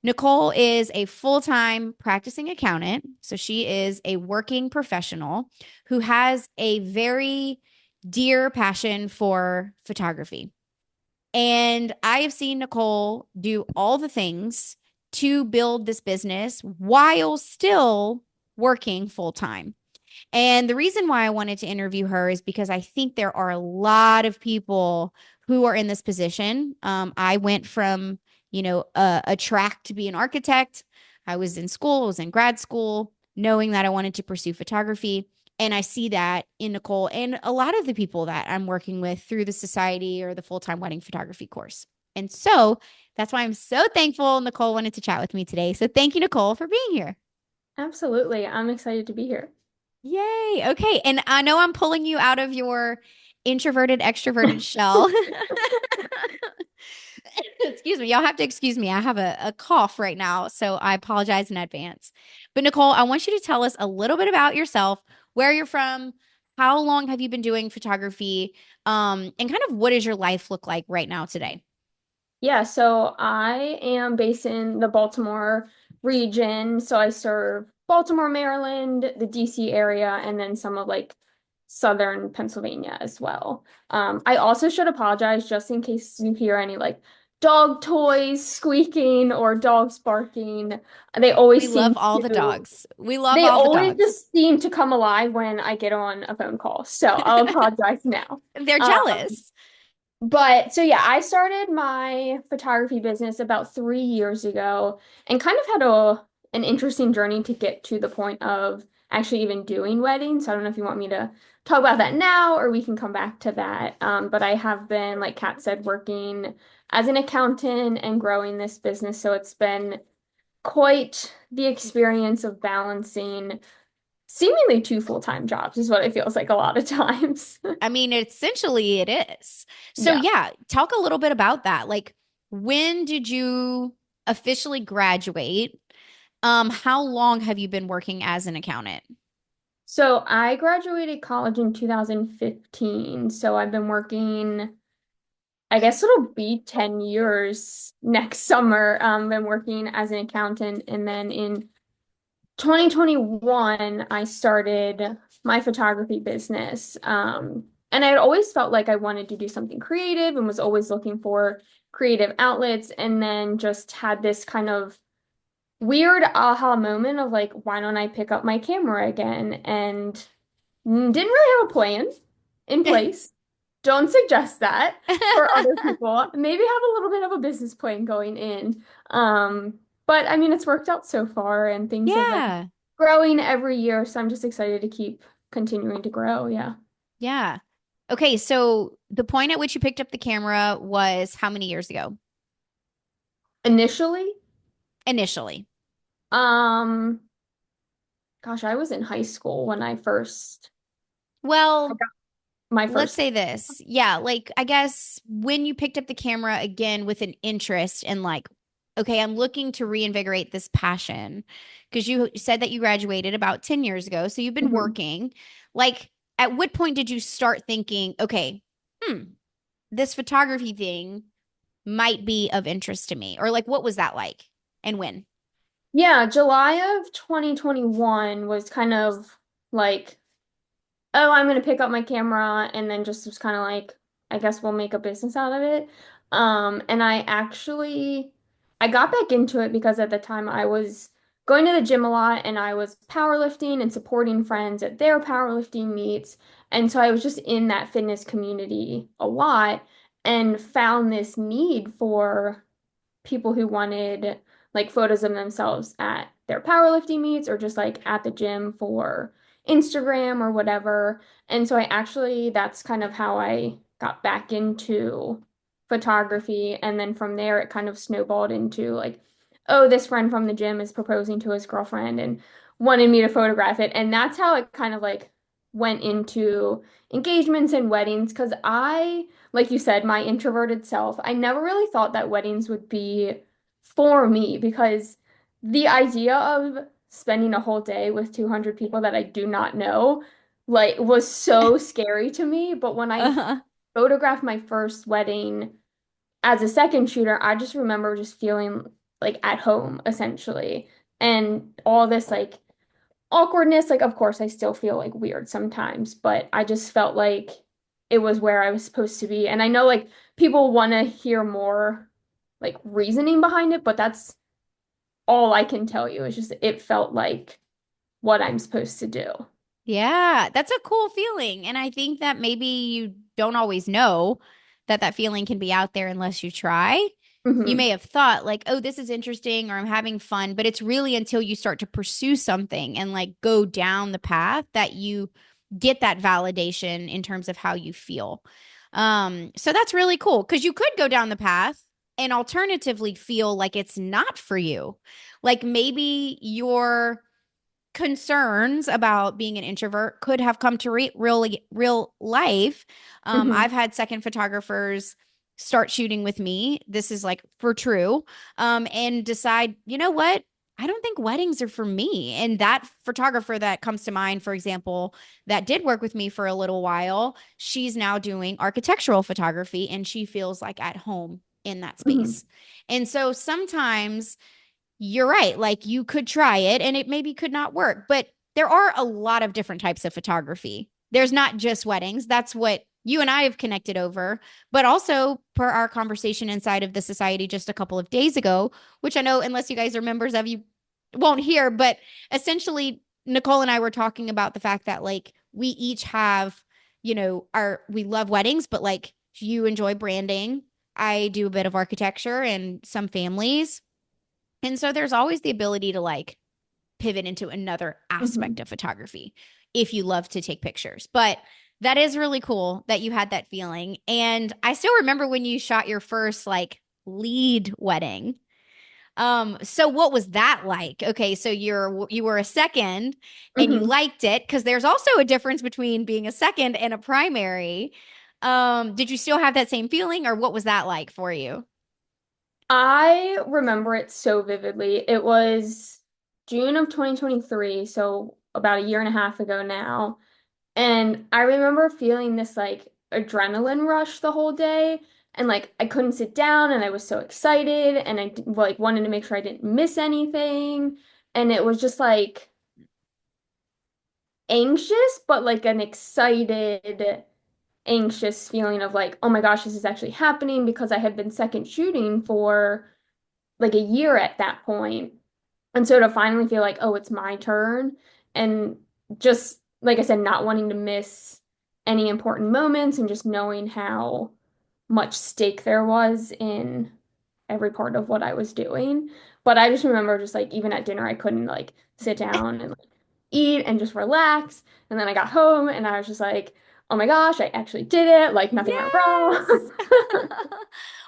Nicole is a full-time practicing accountant. So she is a working professional who has a very dear passion for photography. And I have seen Nicole do all the things to build this business while still working full time. And the reason why I wanted to interview her is because I think there are a lot of people who are in this position. I went from, a track to be an architect. I was in school, I was in grad school, knowing that I wanted to pursue photography. And I see that in Nicole and a lot of the people that I'm working with through the society or the full time wedding photography course. And so that's why I'm so thankful Nicole wanted to chat with me today. So thank you, Nicole, for being here. Absolutely. I'm excited to be here. Yay. Okay. And I know I'm pulling you out of your introverted, extroverted shell. Excuse me. Y'all have to excuse me. I have a cough right now. So I apologize in advance. But Nicole, I want you to tell us a little bit about yourself, where you're from, how long have you been doing photography, and kind of what does your life look like right now today? Yeah, so I am based in the Baltimore region. So I serve Baltimore, Maryland, the DC area, and then some of like southern Pennsylvania as well. I also should apologize just in case you hear any like dog toys squeaking or dogs barking. They We always love seem all the to dogs. We love they all the always dogs. just seem to come alive when I get on a phone call. So I'll apologize now. They're Um, jealous. But so yeah, I started my photography business about 3 years ago and kind of had an interesting journey to get to the point of actually even doing weddings. So I don't know if you want me to talk about that now or we can come back to that. But I have been, like Kat said, working as an accountant and growing this business. So it's been quite the experience of balancing seemingly two full-time jobs is what it feels like a lot of times. I mean, essentially it is. So Yeah. yeah, talk a little bit about that. Like, when did you officially graduate? How long have you been working as an accountant? So I graduated college in 2015. So I've been working, I guess it'll be 10 years next summer. Been working as an accountant. And then in 2021, I started my photography business. And I'd always felt like I wanted to do something creative and was always looking for creative outlets. And then just had this kind of weird aha moment of like, why don't I pick up my camera again? And didn't really have a plan in place. Don't suggest that for other people. Maybe have a little bit of a business plan going in. But I mean, it's worked out so far and things have been Yeah. growing every year. So I'm just excited to keep continuing to grow. Yeah. Yeah. Okay, so the point at which you picked up the camera was how many years ago? Initially, Initially. um, gosh, I was in high school when I Well, got my let's first. say this. Yeah, like I guess when you picked up the camera again with an interest in like, okay, I'm looking to reinvigorate this passion because you said that you graduated about 10 years ago, so you've been Mhm. working. Like, at what point did you start thinking, okay, hmm, this photography thing might be of interest to me? Or like, what was that like and when? Yeah, July of 2021 was kind of like, oh, I'm gonna pick up my camera and then just was kind of like, I guess we'll make a business out of it. And I got back into it because at the time I was going to the gym a lot and I was powerlifting and supporting friends at their powerlifting meets. And so I was just in that fitness community a lot and found this need for people who wanted like photos of themselves at their powerlifting meets or just like at the gym for Instagram or whatever. And so that's kind of how I got back into photography. And then from there, it kind of snowballed into like, oh, this friend from the gym is proposing to his girlfriend and wanted me to photograph it. And that's how it kind of like went into engagements and weddings because like you said, my introverted self, I never really thought that weddings would be for me because the idea of spending a whole day with 200 people that I do not know, like, was so scary to me. But when I Uh-huh. photographed my first wedding as a second shooter, I just remember just feeling like at home essentially. And all this like awkwardness, like of course I still feel like weird sometimes, but I just felt like it was where I was supposed to be. And I know like people want to hear more like reasoning behind it, but that's all I can tell you. It's just it felt like what I'm supposed to do. Yeah, that's a cool feeling. And I think that maybe you don't always know that that feeling can be out there unless you try. You Hmm. may have thought, like, oh, this is interesting or I'm having fun, but it's really until you start to pursue something and like go down the path that you get that validation in terms of how you feel. So that's really cool because you could go down the path and alternatively feel like it's not for you. Like maybe you're concerns about being an introvert could have come to real life. Hmm. I've had second photographers start shooting with me. This is like for true. And decide, you know what? I don't think weddings are for me. And that photographer that comes to mind, for example, that did work with me for a little while, she's now doing architectural photography and she feels like at home in that Hmm. space. And so sometimes you're right. Like you could try it and it maybe could not work, but there are a lot of different types of photography. There's not just weddings. That's what you and I have connected over, but also per our conversation inside of the society just a couple of days ago, which I know, unless you guys are members of, you won't hear, but essentially, Nicole and I were talking about the fact that like we each have, we love weddings, but like you enjoy branding. I do a bit of architecture and some families. And so there's always the ability to like pivot into another aspect Hmm. of photography if you love to take pictures. But that is really cool that you had that feeling. And I still remember when you shot your first like lead wedding. So what was that like? Okay, so you were a second and you Hmm. liked it because there's also a difference between being a second and a primary. Did you still have that same feeling or what was that like for you? I remember it so vividly. It was June of 2023, so about a year and a half ago now. And I remember feeling this like adrenaline rush the whole day. And like I couldn't sit down and I was so excited and like wanted to make sure I didn't miss anything. And it was just like anxious, but like an excited, anxious feeling of like, oh my gosh, this is actually happening because I had been second shooting for like a year at that point. And so to finally feel like, oh, it's my turn, and just like I said, not wanting to miss any important moments and just knowing how much stake there was in every part of what I was doing. But I just remember just like even at dinner, I couldn't like sit down and like eat and just relax. And then I got home and I was just like, oh my gosh, I actually did it. Like nothing went wrong. Yes.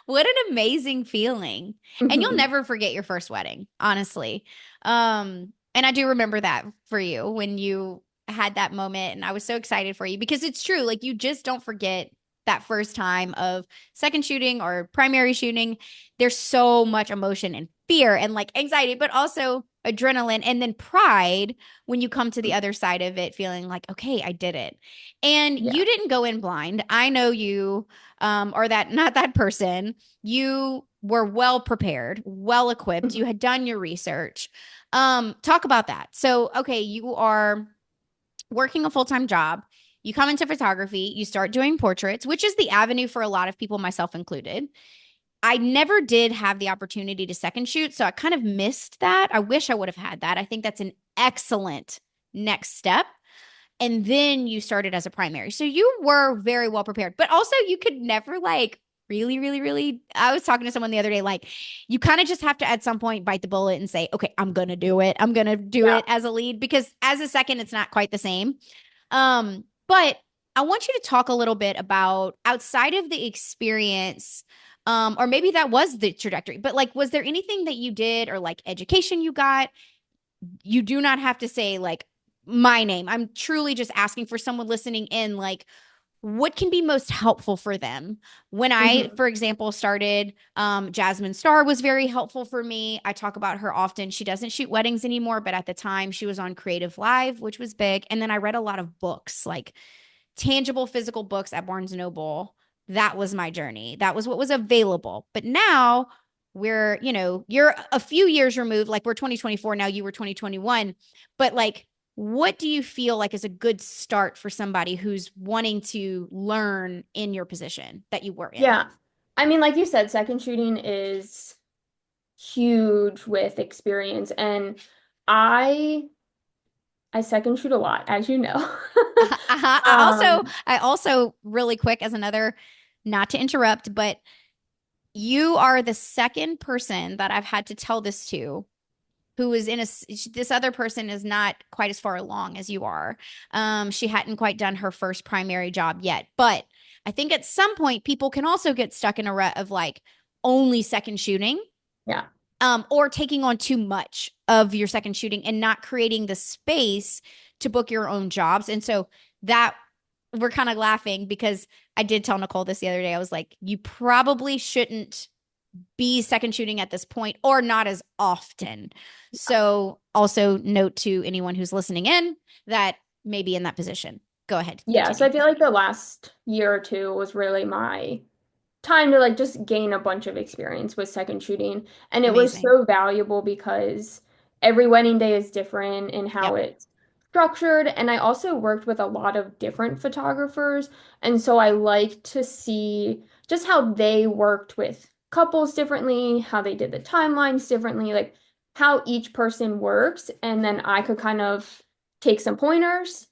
What an amazing feeling. And you'll Mhm. never forget your first wedding, honestly. And I do remember that for you when you had that moment and I was so excited for you because it's true, like you just don't forget that first time of second shooting or primary shooting. There's so much emotion and fear and like anxiety, but also adrenaline and then pride when you come to the other side of it feeling like, okay, I did it. And you Yeah. didn't go in blind. I know you, or that not that person. You were well prepared, well equipped. You Mhm. had done your research. Talk about that. So, okay, you are working a full time job. You come into photography, you start doing portraits, which is the avenue for a lot of people, myself included. I never did have the opportunity to second shoot, so I kind of missed that. I wish I would have had that. I think that's an excellent next step and then you started as a primary. So you were very well prepared, but also you could never like really. I was talking to someone the other day, like you kind of just have to at some point bite the bullet and say, okay, I'm going to do it. I'm going to do Yeah. it as a lead because as a second, it's not quite the same. But I want you to talk a little bit about outside of the experience. Or maybe that was the trajectory, but like, was there anything that you did or like education you got you do not have to say like my name. I'm truly just asking for someone listening in, like, what can be most helpful for them when I Hmm. for example started Jasmine Star was very helpful for me. I talk about her often. She doesn't shoot weddings anymore, but at the time she was on Creative Live, which was big. And then I read a lot of books, like tangible physical books at Barnes and Noble. That was my journey. That was what was available. But now we're, you're a few years removed, like we're 2024 now, you were 2021, but like, what do you feel like is a good start for somebody who's wanting to learn in your position that you were in? Yeah. I mean, like you said, second shooting is huge with experience, and I I second shoot a lot, as you know. Um, I also really quick as another, not to interrupt, but you are the second person that I've had to tell this to who is in a, this other person is not quite as far along as you are. She hadn't quite done her first primary job yet, but I think at some point people can also get stuck in a rut of like only second shooting, yeah. or taking on too much of your second shooting and not creating the space to book your own jobs. And so that we're kind of laughing because I did tell Nicole this the other day. I was like, you probably shouldn't be second shooting at this point or not as often. So also note to anyone who's listening in that may be in that position. Go ahead, Yeah, so continue. I feel like the last year or two was really my time to like just gain a bunch of experience with second shooting. And it was Amazing. so valuable because every wedding day is different in how Yep. it's structured. And I also worked with a lot of different photographers. And so I like to see just how they worked with couples differently, how they did the timelines differently, like how each person works. And then I could kind of take some pointers,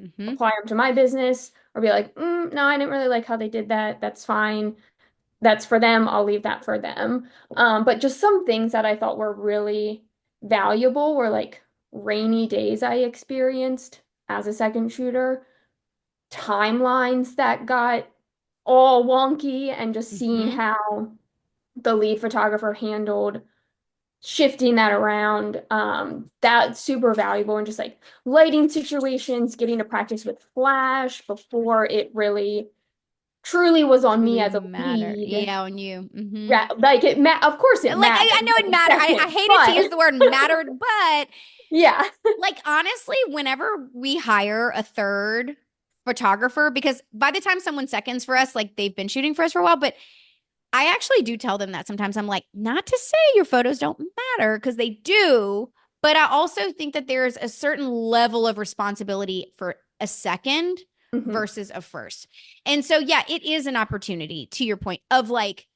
Mm-hmm. apply them to my business, or be like, no, I didn't really like how they did that. That's fine. That's for them. I'll leave that for them. But just some things that I thought were really valuable were like rainy days I experienced as a second shooter, timelines that got all wonky, and just seeing Mm-hmm. how the lead photographer handled shifting that around. That's super valuable, and just like lighting situations, getting to practice with flash before it really truly was on me Truly as a matter. lead. Yeah, on you. Mm-hmm. Yeah, like of course it Like mattered I know it every mattered. I second, hated to use but the word mattered, but yeah. like honestly, whenever we hire a third photographer, because by the time someone seconds for us, like they've been shooting for us for a while, but I actually do tell them that sometimes I'm like, not to say your photos don't matter because they do, but I also think that there's a certain level of responsibility for a second Mhm. versus a first. And so, yeah, it is an opportunity to your point of like,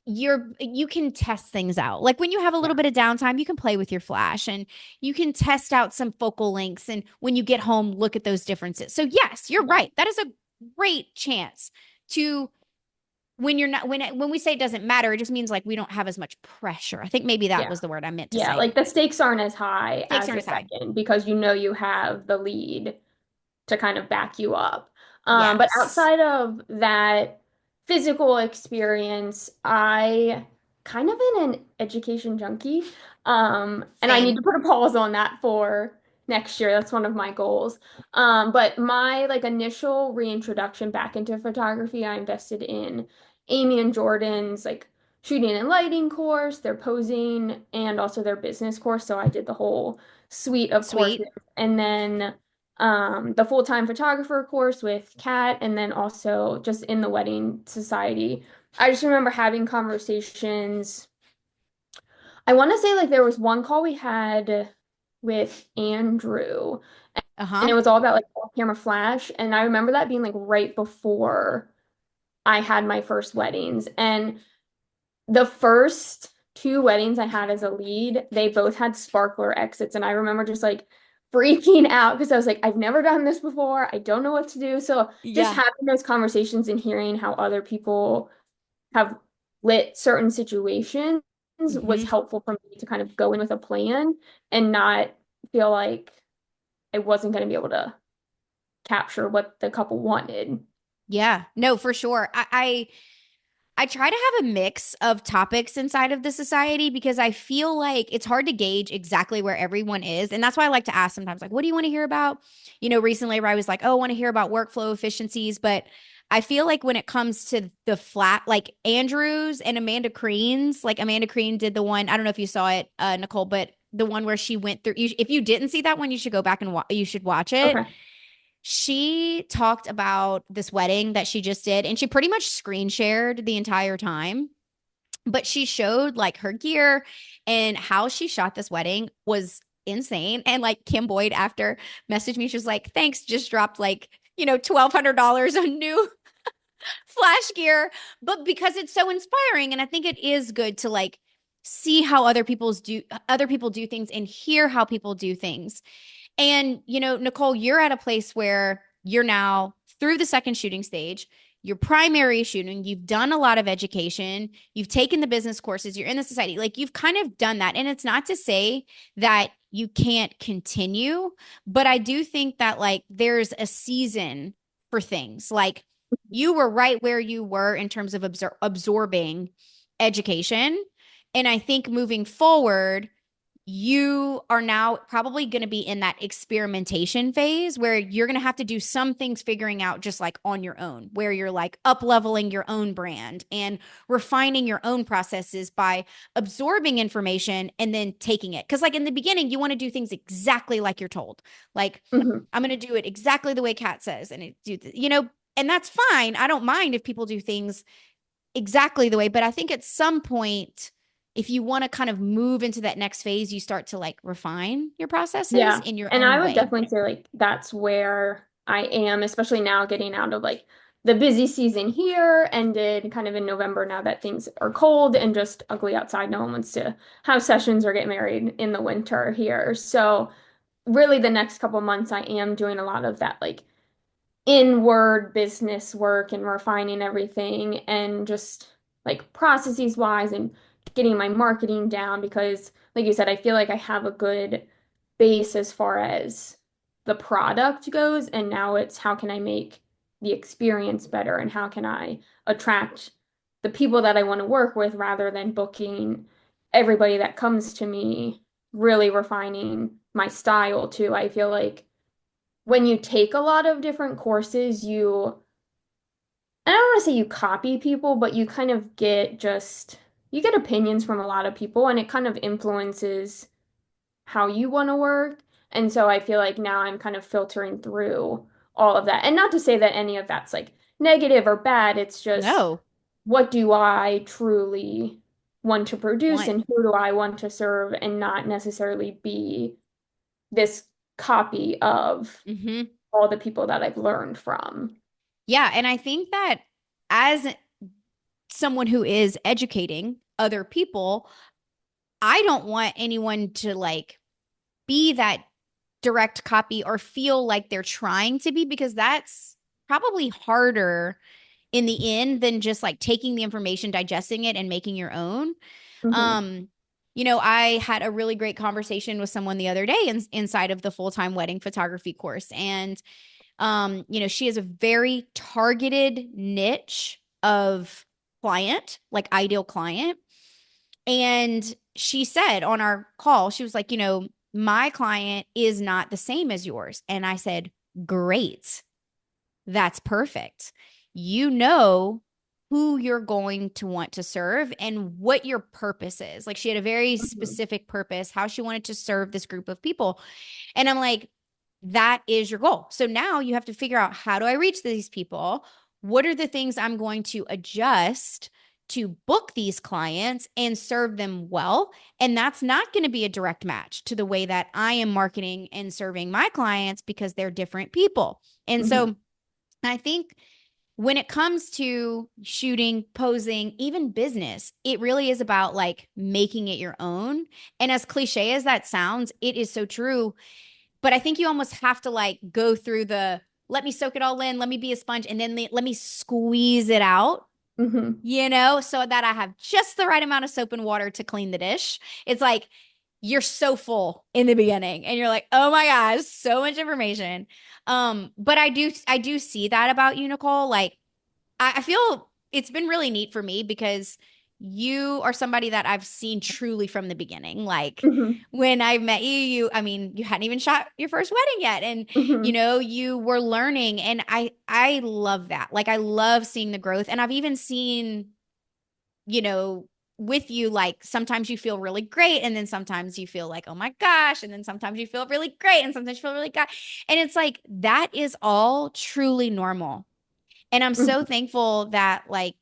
you can test things out. Like when you have a Yeah. little bit of downtime, you can play with your flash and you can test out some focal lengths. And when you get home, look at those differences. So, yes, you're Yeah. right. That is a great chance to when you're not when we say it doesn't matter, it just means like we don't have as much pressure. I think maybe that Yeah. was the word I meant to Yeah, say. like the stakes aren't as high Stakes as aren't a as high. second because you know you have the lead to kind of back you up. But Yes. outside of that physical experience, I kind of am an education junkie. And I need Same. to put a pause on that for next year. That's one of my goals. But my like initial reintroduction back into photography, I invested in Amy and Jordan's like shooting and lighting course, their posing, and also their business course. So I did the whole suite of courses. Sweet. And then the full-time photographer course with Kat, and then also just in the wedding society. I just remember having conversations. I want to say like there was one call we had with Andrew, and Uh-huh. it was all about like camera flash. And I remember that being like right before I had my first weddings. And the first two weddings I had as a lead, they both had sparkler exits. And I remember just like freaking out because I was like, I've never done this before. I don't know what to do. So just Yeah. having those conversations and hearing how other people have lit certain situations was Mm-hmm. helpful for me to kind of go in with a plan and not feel like I wasn't going to be able to capture what the couple wanted. Yeah. No, for sure. I try to have a mix of topics inside of the society because I feel like it's hard to gauge exactly where everyone is. And that's why I like to ask sometimes, like, what do you want to hear about? Recently where I was like, oh, I want to hear about workflow efficiencies. But I feel like when it comes to the flat, like Andrews and Amanda Crean's, like Amanda Crean did the one, I don't know if you saw it, Nicole, but the one where she went through, if you didn't see that one, you should go back and you should watch it. Okay. She talked about this wedding that she just did, and she pretty much screen shared the entire time. but she showed like her gear, and how she shot this wedding was insane. And like Kim Boyd after messaged me, she was like, thanks, just dropped like, $1,200 on new flash gear. But because it's so inspiring, and I think it is good to like see how other people do things and hear how people do things. And, Nicole, you're at a place where you're now through the second shooting stage. Your primary shooting, you've done a lot of education, you've taken the business courses, you're in the society, like you've kind of done that. And it's not to say that you can't continue, but I do think that like there's a season for things. Like you were right where you were in terms of absorbing education. And I think moving forward, you are now probably going to be in that experimentation phase where you're going to have to do some things figuring out just like on your own, where you're like up leveling your own brand and refining your own processes by absorbing information and then taking it. Cause like in the beginning, you want to do things exactly like you're told. Like, Hmm. I'm going to do it exactly the way Kat says. And and that's fine. I don't mind if people do things exactly the way, but I think at some point, if you want to kind of move into that next phase, you start to like refine your processes Yeah. in your And I own would way. definitely say like that's where I am, especially now getting out of like the busy season here ended kind of in November now that things are cold and just ugly outside. No one wants to have sessions or get married in the winter here. So really the next couple months I am doing a lot of that like inward business work and refining everything and just like processes wise and getting my marketing down because like you said, I feel like I have a good base as far as the product goes and now it's how can I make the experience better and how can I attract the people that I want to work with rather than booking everybody that comes to me, really refining my style too. I feel like when you take a lot of different courses, I don't want to say you copy people, but you kind of you get opinions from a lot of people and it kind of influences how you want to work. And so I feel like now I'm kind of filtering through all of that. And not to say that any of that's like negative or bad, it's just No, what do I truly want to produce one. and who do I want to serve and not necessarily be this copy of Hmm. all the people that I've learned from. Yeah. And I think that as someone who is educating other people, I don't want anyone to like be that direct copy or feel like they're trying to be, because that's probably harder in the end than just like taking the information, digesting it, and making your own. Hmm. Um, I had a really great conversation with someone the other day inside of the full-time wedding photography course. And she has a very targeted niche of client, like ideal client. And she said on our call, she was like, my client is not the same as yours. And I said, great. That's perfect. You know who you're going to want to serve and what your purpose is. Like she had a very Hmm. specific purpose, how she wanted to serve this group of people. And I'm like, that is your goal. So now you have to figure out, how do I reach these people? What are the things I'm going to adjust to book these clients and serve them well? And that's not going to be a direct match to the way that I am marketing and serving my clients, because they're different people. And Hmm. so I think when it comes to shooting, posing, even business, it really is about like making it your own. And as cliche as that sounds, it is so true. But I think you almost have to like go through the, let me soak it all in, let me be a sponge, and then let me squeeze it out, Hmm. so that I have just the right amount of soap and water to clean the dish. It's like you're so full in the beginning and you're like, oh my gosh, so much information. But I do see that about you, Nicole. Like I feel it's been really neat for me because you are somebody that I've seen truly from the beginning. Like Hmm. when I met you, I mean, you hadn't even shot your first wedding yet. And, Hmm. you were learning. And I love that. Like I love seeing the growth. And I've even seen, you know, with you, like sometimes you feel really great. And then sometimes you feel like, oh my gosh. And then sometimes you feel really great. And sometimes you feel really good. And it's like, that is all truly normal. And I'm so thankful that like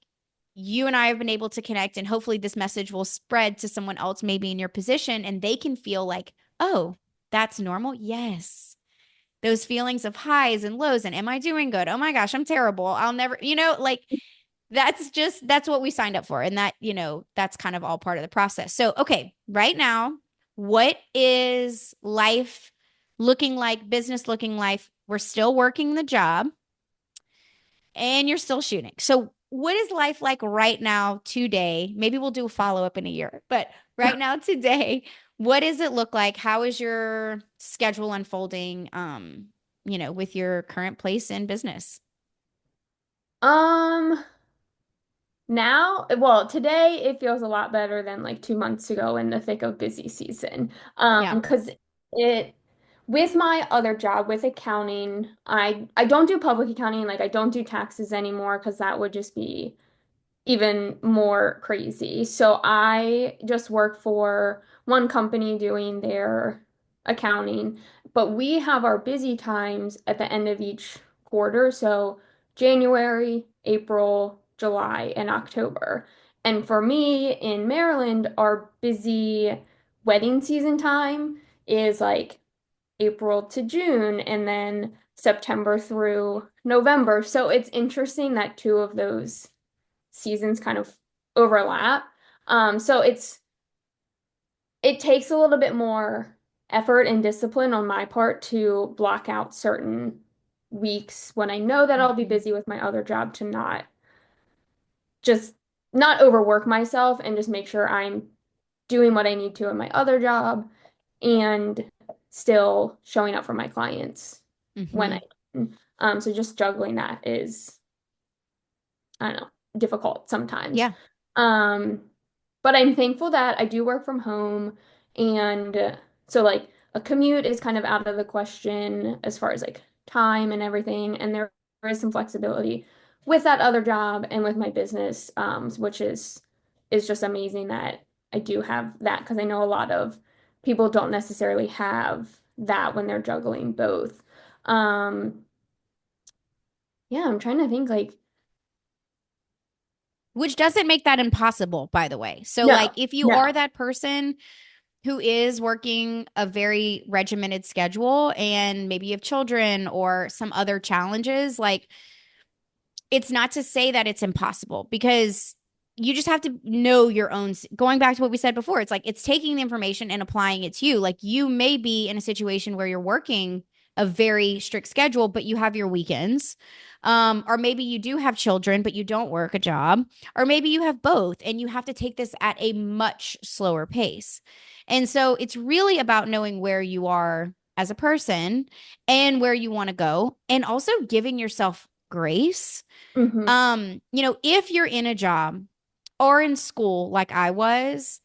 you and I have been able to connect, and hopefully this message will spread to someone else, maybe in your position, and they can feel like, oh, that's normal. Yes. Those feelings of highs and lows, and am I doing good? Oh my gosh, I'm terrible. I'll never, like that's what we signed up for. And that, that's kind of all part of the process. So, okay, right now, what is life looking like, business looking like? We're still working the job and you're still shooting. So, what is life like right now, today? Maybe we'll do a follow up in a year, but right now, today, what does it look like? How is your schedule unfolding, with your current place in business? Um, Now, well, today it feels a lot better than like 2 months ago in the thick of busy season. Yeah. Because it with my other job with accounting, I don't do public accounting, like I don't do taxes anymore because that would just be even more crazy. So I just work for one company doing their accounting, but we have our busy times at the end of each quarter. So January, April, July, and October. And for me in Maryland, our busy wedding season time is like April to June and then September through November. So it's interesting that two of those seasons kind of overlap. So it takes a little bit more effort and discipline on my part to block out certain weeks when I know that I'll be Mhm. busy with my other job to just not overwork myself and just make sure I'm doing what I need to in my other job and still showing up for my clients when I Mhm. can. So just juggling that is, I don't know, difficult sometimes. Yeah. Um, but I'm thankful that I do work from home. And so, like, a commute is kind of out of the question as far as like time and everything. And there is some flexibility with that other job and with my business, which is just amazing that I do have that because I know a lot of people don't necessarily have that when they're juggling both. Um, yeah, I'm trying to think like, Which doesn't make that impossible, by the way. So, like, no, if you are no. that person who is working a very regimented schedule and maybe you have children or some other challenges, like, it's not to say that it's impossible because you just have to know your own. Going back to what we said before, it's like it's taking the information and applying it to you. Like you may be in a situation where you're working a very strict schedule, but you have your weekends. Or maybe you do have children, but you don't work a job. Or maybe you have both and you have to take this at a much slower pace. And so it's really about knowing where you are as a person and where you want to go, and also giving yourself grace. Hmm. If you're in a job or in school like I was,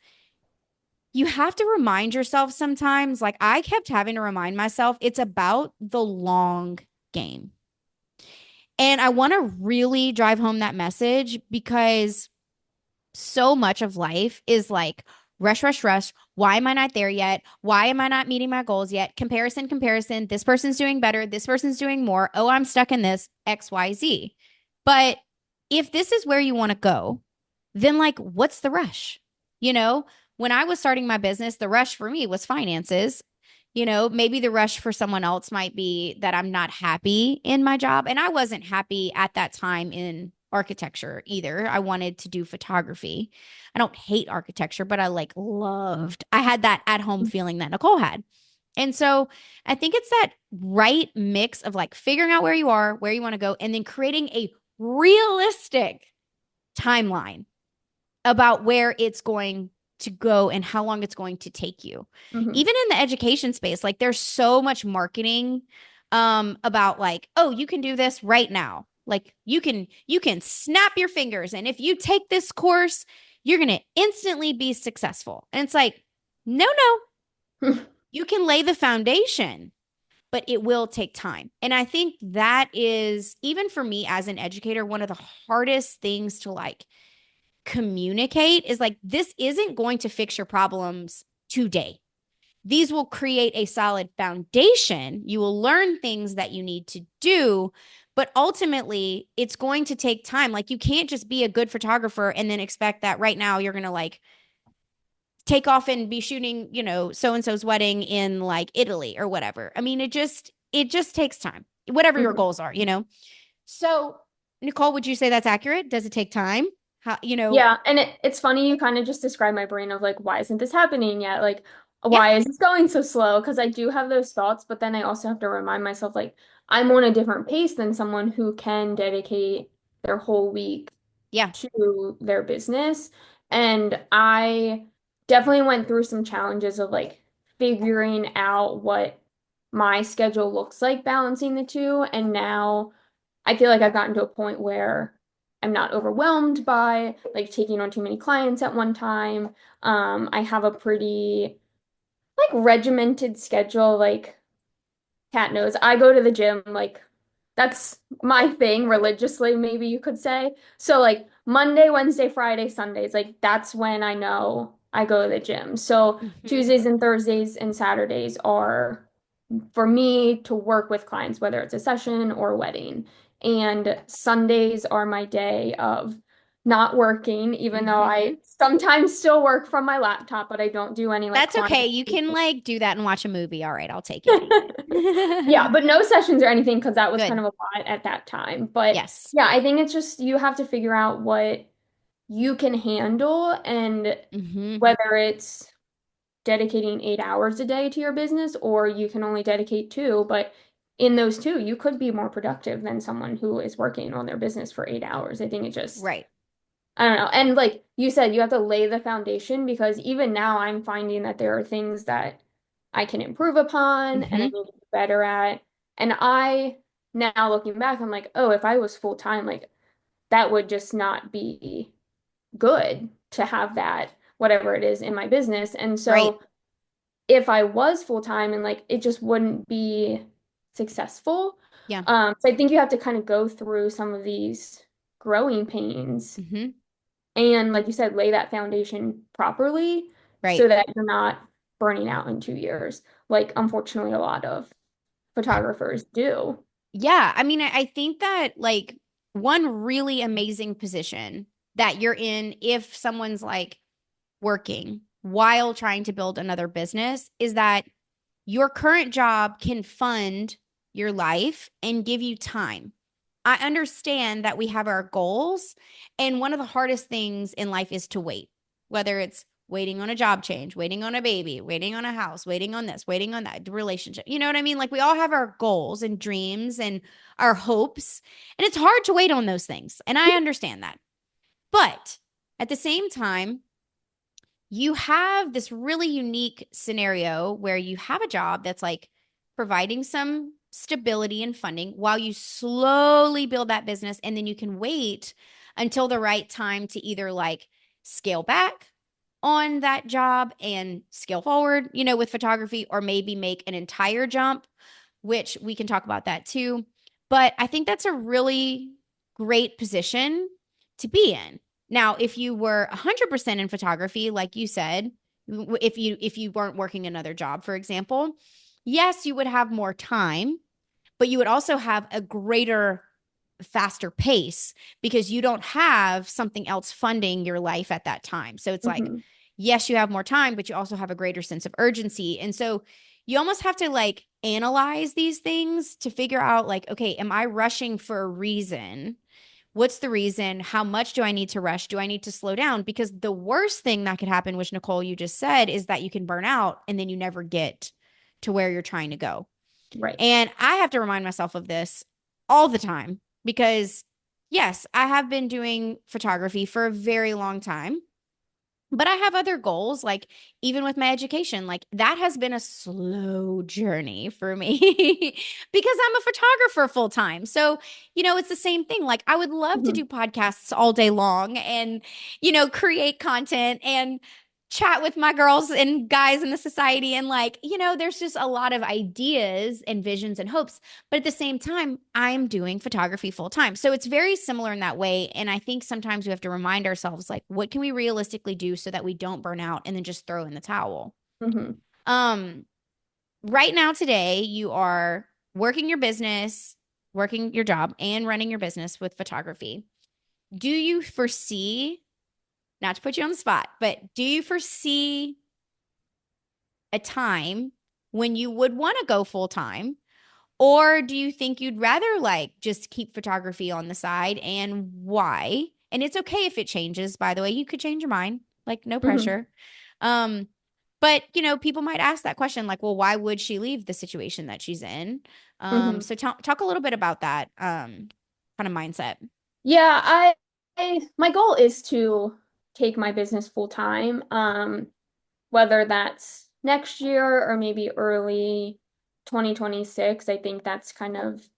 you have to remind yourself sometimes, like I kept having to remind myself, it's about the long game. And I want to really drive home that message because so much of life is like rush, rush, rush. Why am I not there yet? Why am I not meeting my goals yet? Comparison, comparison. This person's doing better. This person's doing more. Oh, I'm stuck in this XYZ. But if this is where you want to go, then like, what's the rush? You know, when I was starting my business, the rush for me was finances. Maybe the rush for someone else might be that I'm not happy in my job. And I wasn't happy at that time in architecture either. I wanted to do photography. I don't hate architecture, but I like loved, I had that at home feeling that Nicole had. And so I think it's that right mix of like figuring out where you are, where you want to go, and then creating a realistic timeline about where it's going to go and how long it's going to take you. Hmm. Even in the education space, like there's so much marketing about like, oh, you can do this right now. Like you can snap your fingers and if you take this course, you're going to instantly be successful. And it's like, no, no. You can lay the foundation, but it will take time. And I think that is, even for me as an educator, one of the hardest things to like communicate is like, this isn't going to fix your problems today. These will create a solid foundation. You will learn things that you need to do, But ultimately, it's going to take time. Like you can't just be a good photographer and then expect that right now you're going to like take off and be shooting, so and so's wedding in like Italy or whatever. I mean, it just takes time. Whatever your Mhm. goals are. So, Nicole, would you say that's accurate? Does it take time? How? Yeah, and it's funny you kind of just described my brain of like, why isn't this happening yet? Like, Yeah, why is this going so slow? Because I do have those thoughts, but then I also have to remind myself like I'm on a different pace than someone who can dedicate their whole week yeah. to their business. And I definitely went through some challenges of like figuring out what my schedule looks like balancing the two. And now I feel like I've gotten to a point where I'm not overwhelmed by like taking on too many clients at one time. I have a pretty like regimented schedule. Like cat knows. I go to the gym, like that's my thing religiously, maybe you could say. So like Monday, Wednesday, Friday, Sundays, like that's when I know I go to the gym. So Hmm. Tuesdays and Thursdays and Saturdays are for me to work with clients, whether it's a session or a wedding. And Sundays are my day of not working, even though Hmm. I sometimes still work from my laptop, but I don't do any like That's client. okay. You can like do that and watch a movie. All right, I'll take it. Yeah, but no sessions or anything because that was kind Good. of a lot at that time. But Yes. yeah, I think it's just you have to figure out what you can handle and Hmm. whether it's dedicating 8 hours a day to your business or you can only dedicate two. But in those two, you could be more productive than someone who is working on their business for 8 hours. I think it just Right. I don't know. And like you said, you have to lay the foundation because even now I'm finding that there are things that I can improve upon and I Hmm. need to be better at. And I now looking back, I'm like, oh, if I was full time, like that would just not be good to have that, whatever it is in my business. And Right. so if I was full time and like it just wouldn't be successful. Yeah. So I think you have to kind of go through some of these growing pains Hmm. and like you said, lay that foundation properly Right. so that you're not burning out in 2 years, like unfortunately a lot of photographers do. Yeah. I mean, I think that like one really amazing position that you're in if someone's like working while trying to build another business is that your current job can fund your life and give you time. I understand that we have our goals, and one of the hardest things in life is to wait, whether it's waiting on a job change, waiting on a baby, waiting on a house, waiting on this, waiting on that, the relationship. You know what I mean? Like we all have our goals and dreams and our hopes, and it's hard to wait on those things. And I understand that. But at the same time, you have this really unique scenario where you have a job that's like providing some stability and funding while you slowly build that business. And then you can wait until the right time to either like scale back on that job and scale forward, with photography, or maybe make an entire jump, which we can talk about that too. But I think that's a really great position to be in. Now, if you were 100% in photography, like you said, if you weren't working another job, for example, yes, you would have more time, but you would also have a greater faster pace because you don't have something else funding your life at that time. So it's like, Hmm. yes, you have more time, but you also have a greater sense of urgency. And so you almost have to like analyze these things to figure out like, okay, am I rushing for a reason? What's the reason? How much do I need to rush? Do I need to slow down? Because the worst thing that could happen, which Nicole, you just said, is that you can burn out and then you never get to where you're trying to go. Right. And I have to remind myself of this all the time because, yes, I have been doing photography for a very long time. But I have other goals, like even with my education, like that has been a slow journey for me because I'm a photographer full time. So, it's the same thing. Like I would love to Hmm. do podcasts all day long and, create content and chat with my girls and guys in the society. And like, there's just a lot of ideas and visions and hopes. But at the same time, I'm doing photography full time. So it's very similar in that way. And I think sometimes we have to remind ourselves, like, what can we realistically do so that we don't burn out and then just throw in the towel? Hmm. Um, right now, today, you are working your business. working your job and running your business with photography, do you foresee, not to put you on the spot, but do you foresee a time when you would want to go full time? Or do you think you'd rather like just keep photography on the side, and why? And it's okay if it changes, by the way. You could change your mind, like no Hmm. pressure. Um, but people might ask that question, like, well, why would she leave the situation that she's in? Hmm. So talk a little bit about that kind of mindset. Yeah, my goal is to take my business full time. Whether that's next year or maybe early 2026. I think that's kind of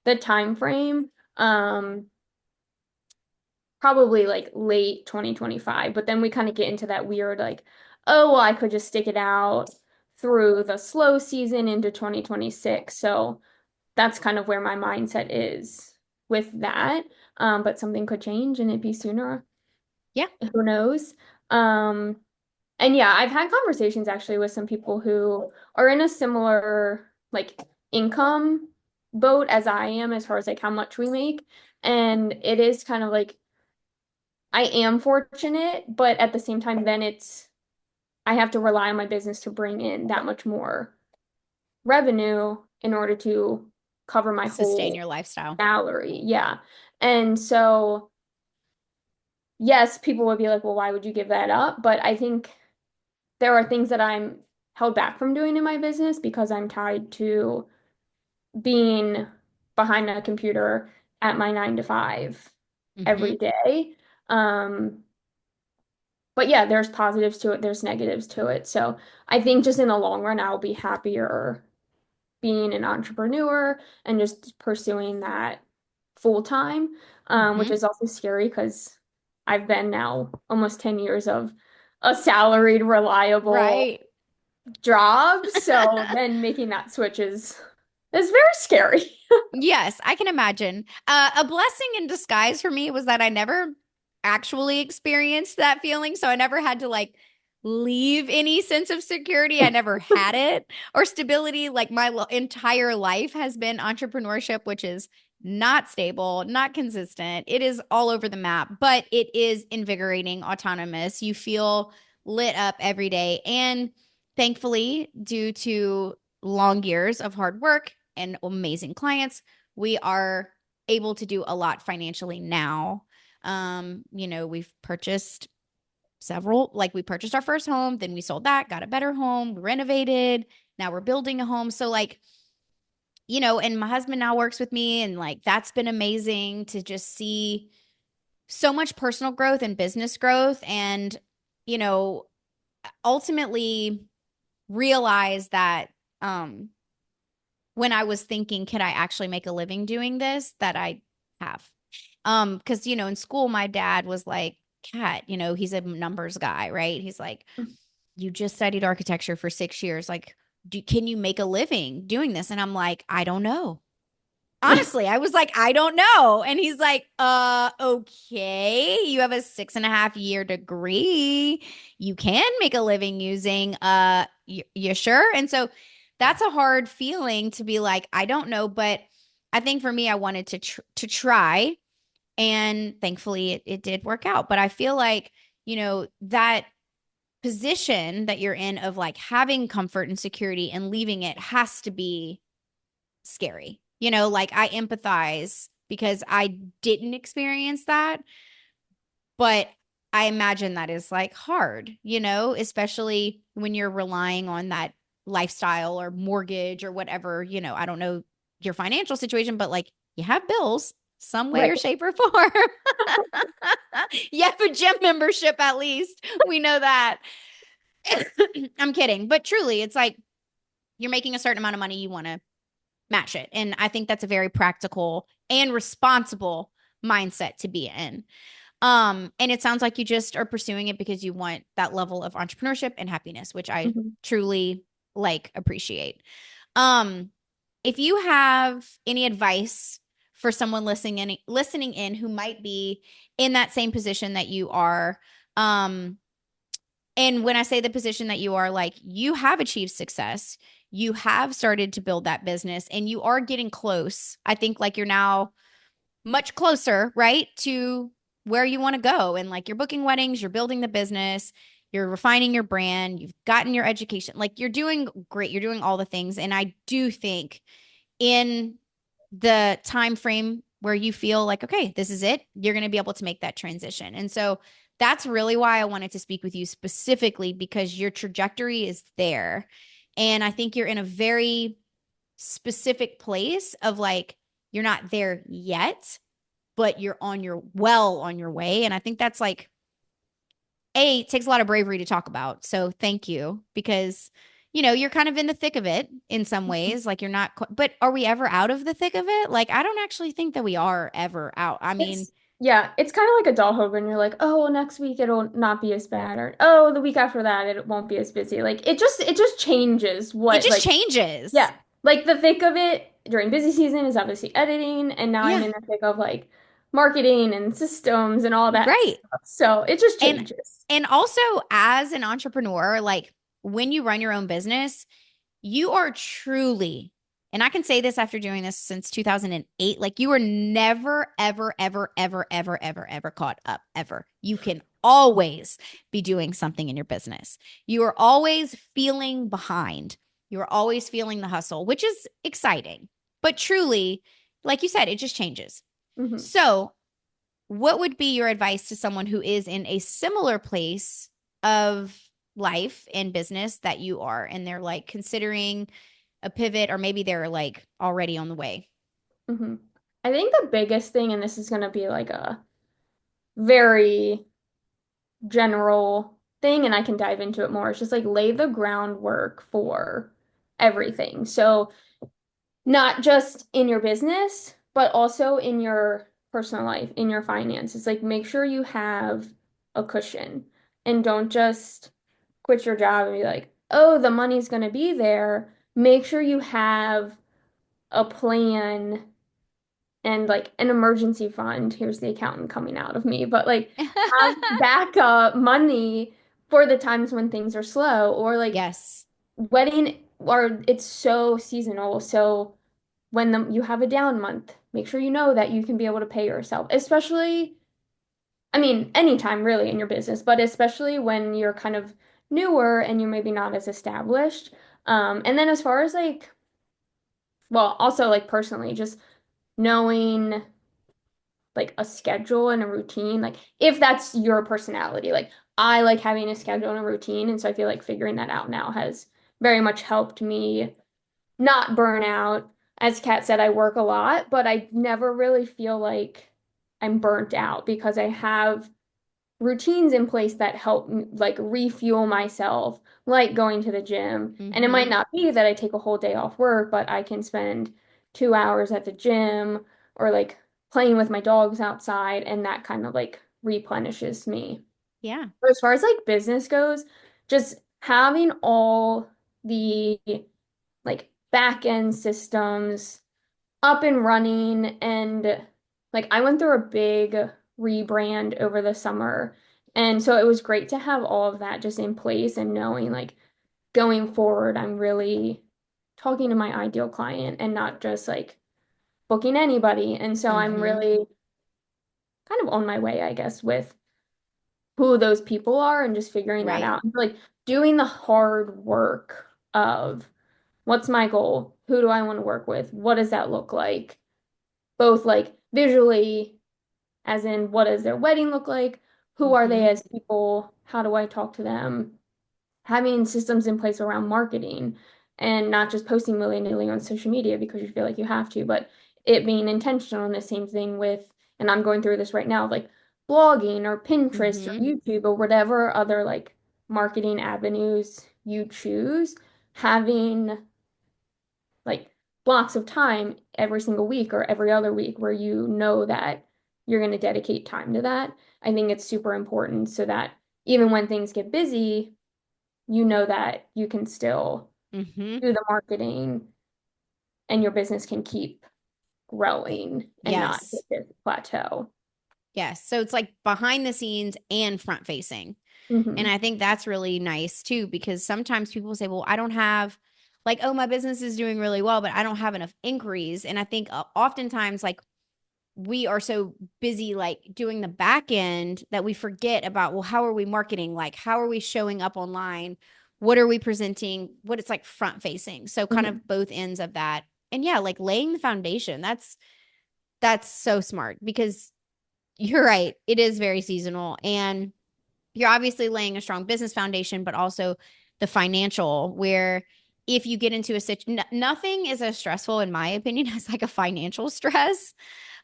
the time frame. Probably like late 2025, but then we kind of get into that weird like, oh, well, I could just stick it out through the slow season into 2026. So that's kind of where my mindset is with that. But something could change and it'd be sooner. Yeah. Who knows? Um, and yeah, I've had conversations actually with some people who are in a similar like income boat as I am as far as like how much we make. And it is kind of like I am fortunate, but at the same time, then I have to rely on my business to bring in that much more revenue in order to cover my Sustain whole your lifestyle. salary. Yeah. And so, yes, people would be like, well, why would you give that up? But I think there are things that I'm held back from doing in my business because I'm tied to being behind a computer at my 9 to 5 Hmm. every day. Um, but yeah, there's positives to it, there's negatives to it. So I think just in the long run, I'll be happier being an entrepreneur and just pursuing that full time, which Hmm. is also scary because I've been now almost 10 years of a salaried, reliable Right. job. So then making that switch is very scary. Yes, I can imagine. A blessing in disguise for me was that I never actually experienced that feeling. So I never had to like leave any sense of security. I never had it or stability. Like my entire life has been entrepreneurship, which is not stable, not consistent. It is all over the map, but it is invigorating, autonomous. You feel lit up every day. And thankfully, due to long years of hard work and amazing clients, we are able to do a lot financially now. We've purchased several, like we purchased our first home, then we sold that, got a better home, we renovated, now we're building a home. So like, and my husband now works with me, and like that's been amazing to just see so much personal growth and business growth, and you know, ultimately realize that um when I was thinking, could I actually make a living doing this, that I have. Because in school, my dad was like, Kat, he's a numbers guy, right? He's like, you just studied architecture for 6 years. Like, can you make a living doing this? And I'm like, I don't know. Honestly, I was like, I don't know. And he's like, okay, you have a 6.5 year degree. You can make a living using, you sure? And so that's a hard feeling to be like, I don't know. But I think for me, I wanted to try. And thankfully it did work out. But I feel like, that position that you're in of like having comfort and security and leaving it has to be scary. Like I empathize because I didn't experience that, but I imagine that is like hard, especially when you're relying on that lifestyle or mortgage or whatever, I don't know your financial situation, but like you have bills some way or Right. shape or form. You have a gym membership at least. We know that. I'm kidding, but truly, it's like you're making a certain amount of money, you want to match it. And I think that's a very practical and responsible mindset to be in. And it sounds like you just are pursuing it because you want that level of entrepreneurship and happiness, which I Mhm. truly like appreciate. Um, if you have any advice for someone listening in who might be in that same position that you are, um, And when I say the position that you are, like, you have achieved success, you have started to build that business, and you are getting close. I think like you're now much closer, right, to where you want to go. And like you're booking weddings, you're building the business, you're refining your brand, you've gotten your education. Like you're doing great. You're doing all the things. And I do think in the time frame where you feel like, okay, this is it, you're going to be able to make that transition. And so that's really why I wanted to speak with you specifically because your trajectory is there. And I think you're in a very specific place of like, you're not there yet, but you're on your way. And I think that's like, it takes a lot of bravery to talk about. So thank you because, you're kind of in the thick of it in some ways. Like you're not, but are we ever out of the thick of it? Like, I don't actually think that we are ever out. I mean, Yeah, it's kind of like adulthood when you're like, oh, well, next week it'll not be as bad, or oh, the week after that it won't be as busy. Like it just changes it what just like changes. yeah, like the thick of it during busy season is obviously editing, and now I'm Yeah. in the thick of like marketing and systems and all that Right. stuff. So it just And, changes. and also as an entrepreneur, like when you run your own business, you are truly, and I can say this after doing this since 2008, like you are never, ever, ever, ever, ever, ever, ever caught up, ever. You can always be doing something in your business. You are always feeling behind. You are always feeling the hustle, which is exciting. But truly, like you said, it just changes. Hmm. So, what would be your advice to someone who is in a similar place of life and business that you are, and they're like considering a pivot, or maybe they're like already on the way? Hmm. I think the biggest thing, and this is going to be like a very general thing, and I can dive into it more, it's just like lay the groundwork for everything. So not just in your business, but also in your personal life, in your finances. Like make sure you have a cushion and don't just quit your job and be like, oh, the money's going to be there. Make sure you have a plan and like an emergency fund. Here's the accountant coming out of me, but like have backup money for the times when things are slow or like Yes. wedding or it's so seasonal. So when you have a down month, make sure you know that you can be able to pay yourself, especially, I mean, anytime really in your business, but especially when you're kind of newer and you're maybe not as established. And then as far as like, well, also like personally, just knowing like a schedule and a routine, like if that's your personality, like I like having a schedule and a routine. And so I feel like figuring that out now has very much helped me not burn out. As Kat said, I work a lot, but I never really feel like I'm burnt out because I have routines in place that help like refuel myself, like going to the gym. And it might Mm-hmm. not be that I take a whole day off work, but I can spend 2 hours at the gym or like playing with my dogs outside, and that kind of like replenishes me. Yeah. But as far as like business goes, just having all the like back end systems up and running, and like I went through a big rebrand over the summer, and so it was great to have all of that just in place and knowing like going forward I'm really talking to my ideal client and not just like booking anybody. And so I'm Mm-hmm. really kind of on my way, I guess, with who those people are and just figuring that Right. out and like doing the hard work of what's my goal? Who do I want to work with? What does that look like? Both like visually, as in what does their wedding look like? Who are they Mm-hmm. as people? How do I talk to them? Having systems in place around marketing and not just posting willy-nilly on social media because you feel like you have to, but it being intentional. And the same thing with, and I'm going through this right now, like blogging or Pinterest or Mm-hmm. YouTube or whatever other like marketing avenues you choose, having like blocks of time every single week or every other week where you know that you're going to dedicate time to that. I think it's super important so that even when things get busy, you know that you can still Mm-hmm. do the marketing and your business can keep growing and not hit Yes. this plateau. Yes. So it's like behind the scenes and front facing. And Hmm. I think that's really nice too, because sometimes people say, well, I don't have, like, oh, my business is doing really well, but I don't have enough inquiries. And I think oftentimes, like, we are so busy like doing the back end that we forget about, well, how are we marketing? Like, how are we showing up online? What are we presenting? What it's like front facing. So kind Hmm. of both ends of that. And yeah, like laying the foundation. That's so smart because you're right. It is very seasonal and you're obviously laying a strong business foundation, but also the financial where if you get into a situation, nothing is as stressful in my opinion as like a financial stress.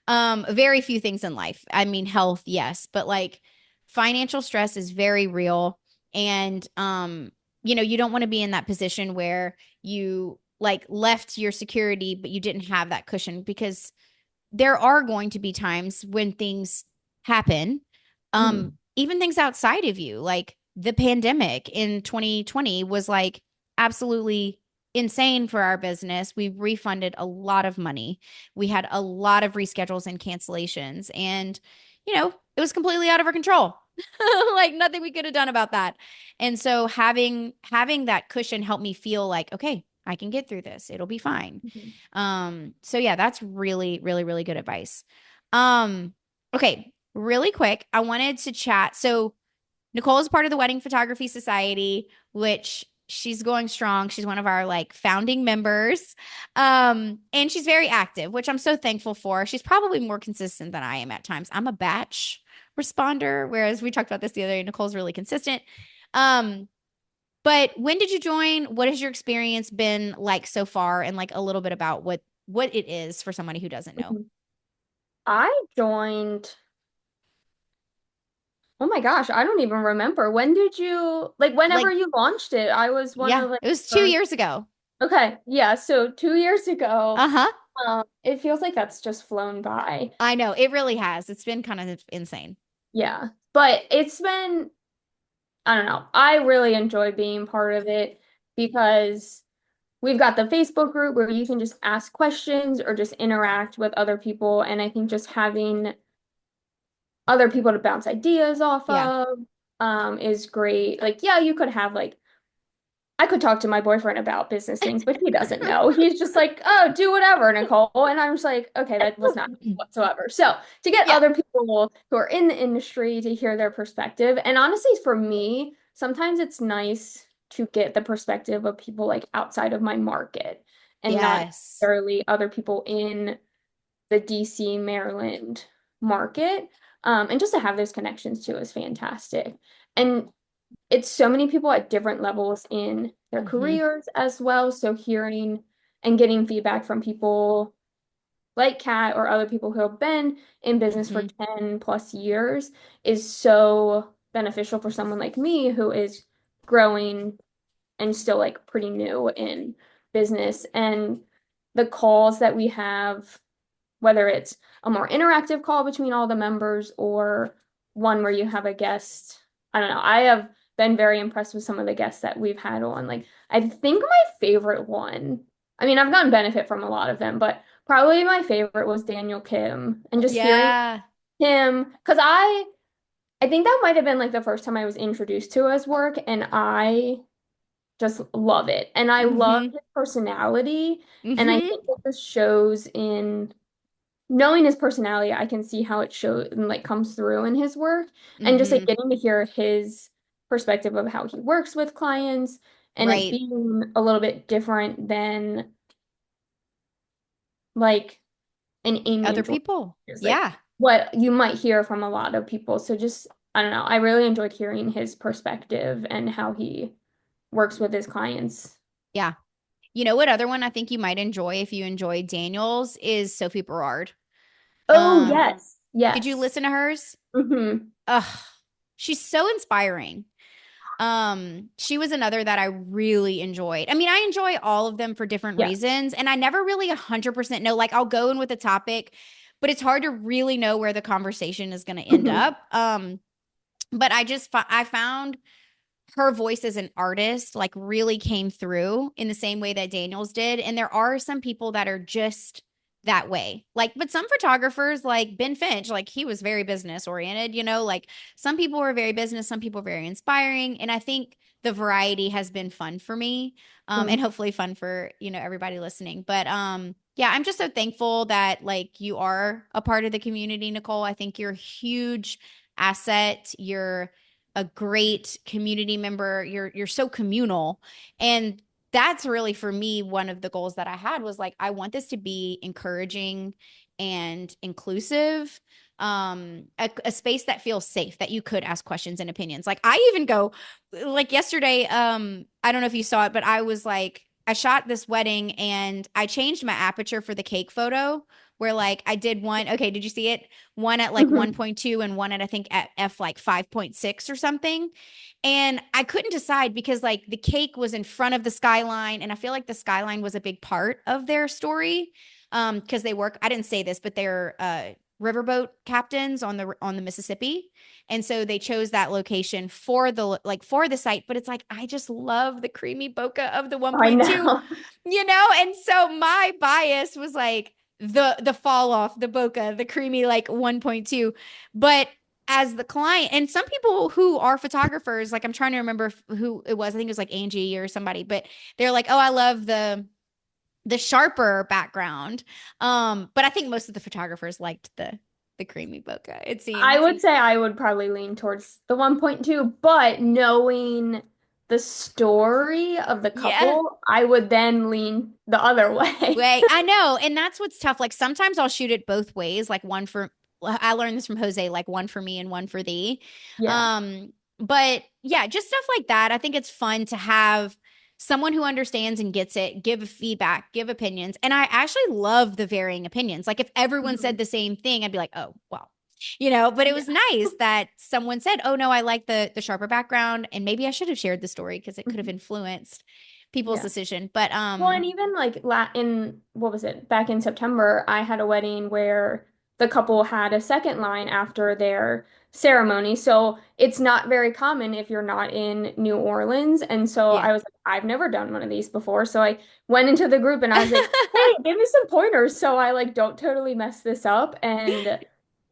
Very few things in life. I mean, health, yes, but like financial stress is very real. And you don't want to be in that position where you like left your security, but you didn't have that cushion because there are going to be times when things happen, Hmm. even things outside of you, like the pandemic in 2020 was like absolutely insane for our business. We refunded a lot of money. We had a lot of reschedules and cancellations, and it was completely out of our control. Like nothing we could have done about that. And so having that cushion helped me feel like, okay, I can get through this. It'll be fine. Hmm. So yeah, that's really, really, really good advice. Um, okay, really quick, I wanted to chat. So Nicole is part of the Wedding Photography Society, which she's going strong. She's one of our like founding members. And she's very active, which I'm so thankful for. She's probably more consistent than I am at times. I'm a batch responder, whereas we talked about this the other day. Nicole's really consistent. Um, but when did you join? What has your experience been like so far? And like a little bit about what it is for somebody who doesn't know. Hmm. I joined, oh my gosh, I don't even remember. When did you, like, whenever Like, you launched it, I was one yeah, of like it was two first. years ago. Okay, yeah, so 2 years ago, Uh-huh. it feels like that's just flown by. I know. It really has. It's been kind of insane. Yeah, but it's been, I don't know. I really enjoy being part of it because we've got the Facebook group where you can just ask questions or just interact with other people. And I think just having other people to bounce ideas off Yeah. of is great. Like, yeah, you could have like I could talk to my boyfriend about business things, but he doesn't know. He's just like, oh, do whatever, Nicole. And I'm just like, okay, that was not whatsoever. So to get Yeah. other people who are in the industry to hear their perspective, and honestly, for me, sometimes it's nice to get the perspective of people like outside of my market and not Yes. necessarily other people in the DC, Maryland market. And just to have those connections too is fantastic. And it's so many people at different levels in their Mm-hmm. careers as well. So hearing and getting feedback from people like Kat or other people who have been in business for Mm-hmm. 10 plus years is so beneficial for someone like me who is growing and still like pretty new in business. And the calls that we have, whether it's a more interactive call between all the members or one where you have a guest. I don't know. I have been very impressed with some of the guests that we've had on. Like, I think my favorite one, I mean, I've gotten benefit from a lot of them, but probably my favorite was Daniel Kim and just hearing Yeah. him, because I think that might have been like the first time I was introduced to his work, and I just love it. And I love Mm-hmm. his personality, and I Mm-hmm. think that this shows in knowing his personality, I can see how it shows and like comes through in his work, and just like Mm-hmm. getting to hear his perspective of how he works with clients and it Right. being a little bit different than like an Amy Other and Jordan people. is like Yeah. what you might hear from a lot of people. So just I don't know. I really enjoyed hearing his perspective and how he works with his clients. Yeah. You know what other one I think you might enjoy if you enjoy Daniel's is Sophie Berard. Oh, Um, yes. did you Yes. listen to hers? Hmm. Ugh, she's so inspiring. She was another that I really enjoyed. I mean, I enjoy all of them for different Yes. reasons, and I never really 100% know. Like, I'll go in with a topic, but it's hard to really know where the conversation is going to end Hmm. up. But I found her voice as an artist like really came through in the same way that Daniels did. And there are some people that are just that way. Like, but some photographers, like Ben Finch, like he was very business oriented, like some people were very business, some people very inspiring. And I think the variety has been fun for me, and Mm. hopefully fun for, everybody listening. But yeah, I'm just so thankful that like you are a part of the community, Nicole. I think you're a huge asset. You're a great community member. You're so communal. And that's really for me one of the goals that I had was like I want this to be encouraging and inclusive, a space that feels safe, that you could ask questions and opinions. Like I even go like yesterday, I don't know if you saw it, but I was like I shot this wedding and I changed my aperture for the cake photo where like I did one, okay, did you see it? One at like Mhm. 1.2 and one at I think at f like 5.6 or something. And I couldn't decide because like the cake was in front of the skyline, and I feel like the skyline was a big part of their story. Because they work, I didn't say this, but they're riverboat captains on the Mississippi. And so they chose that location for the site. But it's like I just love the creamy bokeh of the I 1.2, know. and so my bias was like the fall off, the bokeh, the creamy like 1.2. But as the client, and some people who are photographers, like I'm trying to remember who it was. I think it was like Angie or somebody, but they're like, oh, I love the sharper background. But I think most of the photographers liked the creamy bokeh, it I seems. would say I would probably lean towards the 1.2, but knowing the story of the Yeah. couple, I would then lean the other way. Way. I know. And that's what's tough. Like sometimes I'll shoot it both ways, like one for I learned this from Jose, like one for me and one for thee. Yeah. But yeah, just stuff like that. I think it's fun to have someone who understands and gets it, give feedback, give opinions. And I actually love the varying opinions. Like if everyone said Mhm. the same thing, I'd be like, oh, well. But it Yeah. was nice that someone said, "Oh no, I like the sharper background," and maybe I should have shared the story because it could have Mhm. influenced people's Yeah. decision. But Well, and even like la in what was it? Back in September, I had a wedding where the couple had a second line after their ceremony. So it's not very common if you're not in New Orleans. And so yeah. I was like, I've never done one of these before. So I went into the group and I was like, hey, give me some pointers so I like don't totally mess this up. And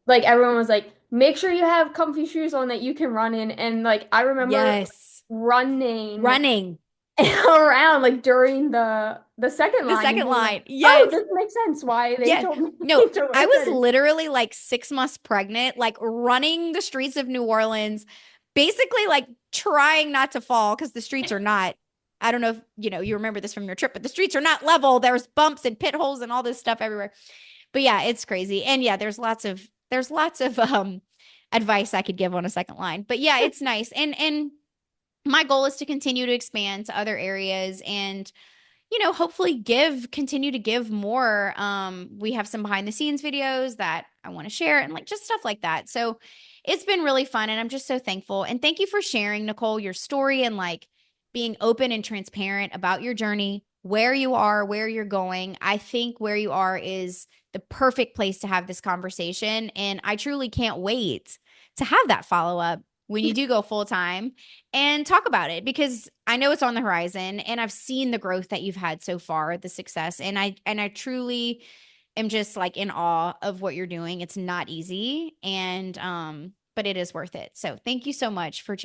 like everyone was like, make sure you have comfy shoes on that you can run in. And like I remember Yes. running Running. around like during the second The line and second being like, line. oh, Yes. this makes sense why they Yeah. told me No, to I wear was this. literally like 6 months pregnant, like running the streets of New Orleans, basically like trying not to fall because the streets are not, I don't know if you remember this from your trip, but the streets are not level. There's bumps and pit holes and all this stuff everywhere. But yeah, it's crazy. And yeah, there's lots of advice I could give on a second line. But yeah, it's nice. And my goal is to continue to expand to other areas and hopefully continue to give more. We have some behind the scenes videos that I want to share and like just stuff like that. So it's been really fun and I'm just so thankful. And thank you for sharing, Nicole, your story and like being open and transparent about your journey, where you are, where you're going. I think where you are is the perfect place to have this conversation. And I truly can't wait to have that follow up when you do go full time and talk about it because I know it's on the horizon and I've seen the growth that you've had so far, the success. And I truly am just like in awe of what you're doing. It's not easy and but it is worth it. So thank you so much for